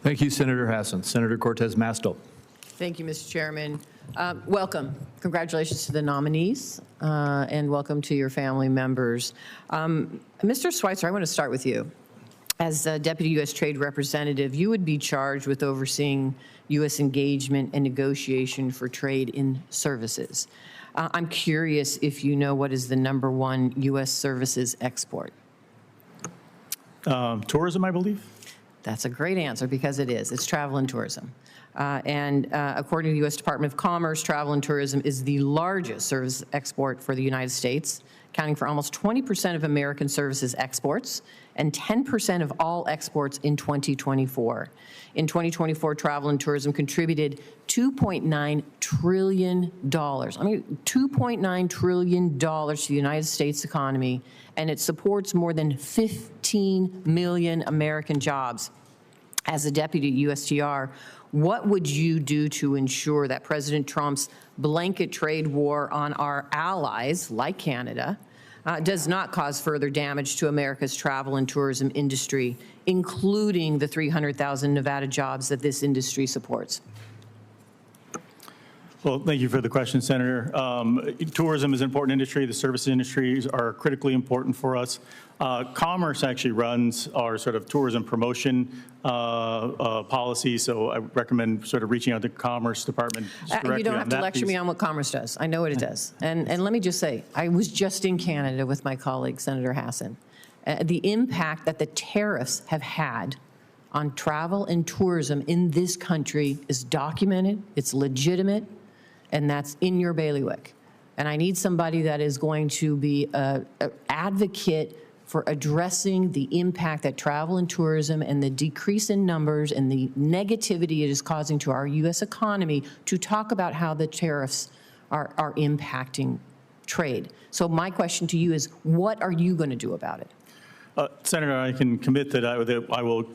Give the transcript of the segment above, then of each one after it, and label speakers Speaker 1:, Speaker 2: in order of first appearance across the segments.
Speaker 1: Thank you, Senator Hassan. Senator Cortez Masto.
Speaker 2: Thank you, Mr. Chairman. Welcome. Congratulations to the nominees, and welcome to your family members. Mr. Switzer, I want to start with you. As Deputy U.S. Trade Representative, you would be charged with overseeing U.S. engagement and negotiation for trade in services. I'm curious if you know what is the _1 U.S. services export.
Speaker 3: Tourism, I believe.
Speaker 2: That's a great answer because it is. It's travel and tourism. According to the U.S. Department of Commerce, travel and tourism is the largest service export for the United States, accounting for almost 20% of American services exports and 10% of all exports in 2024. In 2024, travel and tourism contributed $2.9 trillion. $2.9 trillion to the United States economy, and it supports more than 15 million American jobs. As a deputy USTR, what would you do to ensure that President Trump's blanket trade war on our allies, like Canada, does not cause further damage to America's travel and tourism industry, including the 300,000 Nevada jobs that this industry supports?
Speaker 3: Well, thank you for the question, Senator. Tourism is an important industry. The service industries are critically important for us. Commerce actually runs our sort of tourism promotion policy, so I recommend sort of reaching out to the Commerce Department directly.
Speaker 2: You don't have to lecture
Speaker 3: piece.
Speaker 2: me on what Commerce does. I know what it does. And let me just say, I was just in Canada with my colleague, Senator Hassan. The impact that the tariffs have had on travel and tourism in this country is documented, it's legitimate, and that's in your bailiwick. And I need somebody that is going to be an advocate for addressing the impact that travel and tourism and the decrease in numbers and the negativity it is causing to our U.S. economy, to talk about how the tariffs are impacting trade. So my question to you is, what are you going to do about it?
Speaker 3: Senator, I can commit that I will,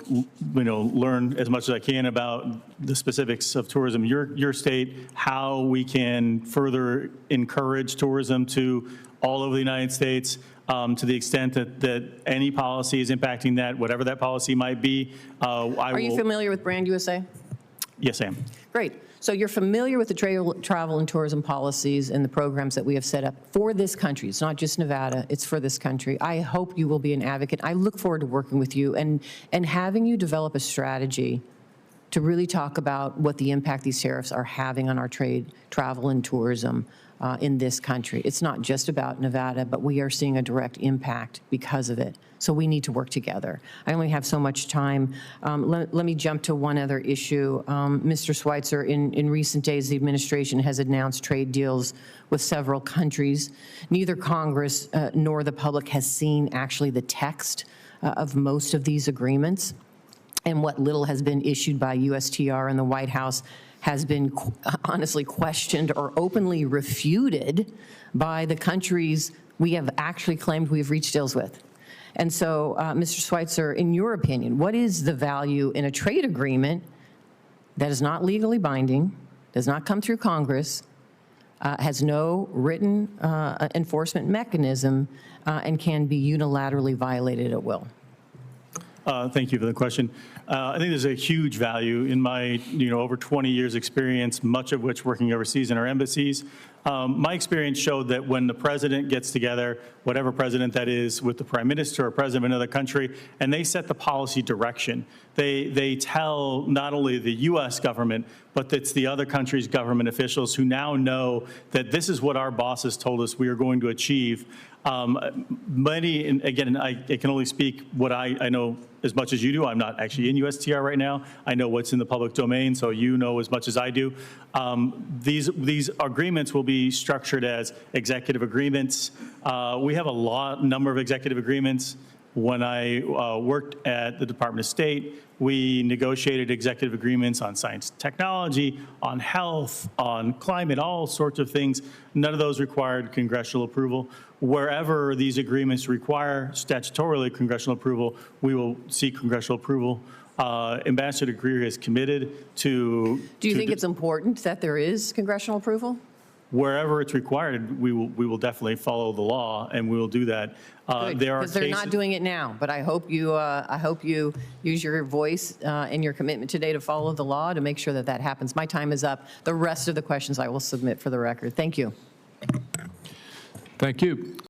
Speaker 3: learn as much as I can about the specifics of tourism, your state, how we can further encourage tourism to all over the United States, to the extent that any policy is impacting that, whatever that policy might be. Are
Speaker 2: you familiar with Brand USA?
Speaker 3: Yes, I am.
Speaker 2: Great. So you're familiar with the travel and tourism policies and the programs that we have set up for this country. It's not just Nevada, it's for this country. I hope you will be an advocate. I look forward to working with you and having you develop a strategy to really talk about what the impact these tariffs are having on our trade, travel, and tourism in this country. It's not just about Nevada, but we are seeing a direct impact because of it. So we need to work together. I only have so much time. Let me jump to one other issue. Mr. Switzer, in recent days, the administration has announced trade deals with several countries. Neither Congress nor the public has seen actually the text of most of these agreements. And what little has been issued by USTR and the White House has been honestly questioned or openly refuted by the countries we have actually claimed we've reached deals with. And so, Mr. Switzer, in your opinion, what is the value in a trade agreement that is not legally binding, does not come through Congress, has no written enforcement mechanism, and can be unilaterally violated at will?
Speaker 3: Thank you for the question. I think there's a huge value in my, over 20 years experience, much of which working overseas in our embassies. My experience showed that when the president gets together, whatever president that is, with the prime minister or president of another country, and they set the policy direction, they tell not only the U.S. government, but it's the other country's government officials who now know that this is what our bosses told us we are going to achieve. Many, and again, I can only speak what I know as much as you do. I'm not actually in USTR right now. I know what's in the public domain, so you know as much as I do. These agreements will be structured as executive agreements. We have a number of executive agreements. When I worked at the Department of State, we negotiated executive agreements on science and technology, on health, on climate, all sorts of things. None of those required congressional approval. Wherever these agreements require statutorily congressional approval, we will seek congressional approval. Ambassador Greer is committed to—
Speaker 2: Do you think it's important that there is congressional approval?
Speaker 3: wherever it's required, we will definitely follow the law, and we will do that. There are
Speaker 2: Because they're not
Speaker 3: cases-
Speaker 2: doing it now, but I hope you use your voice and your commitment today to follow the law to make sure that that happens. My time is up. The rest of the questions I will submit for the record. Thank you.
Speaker 1: Thank you.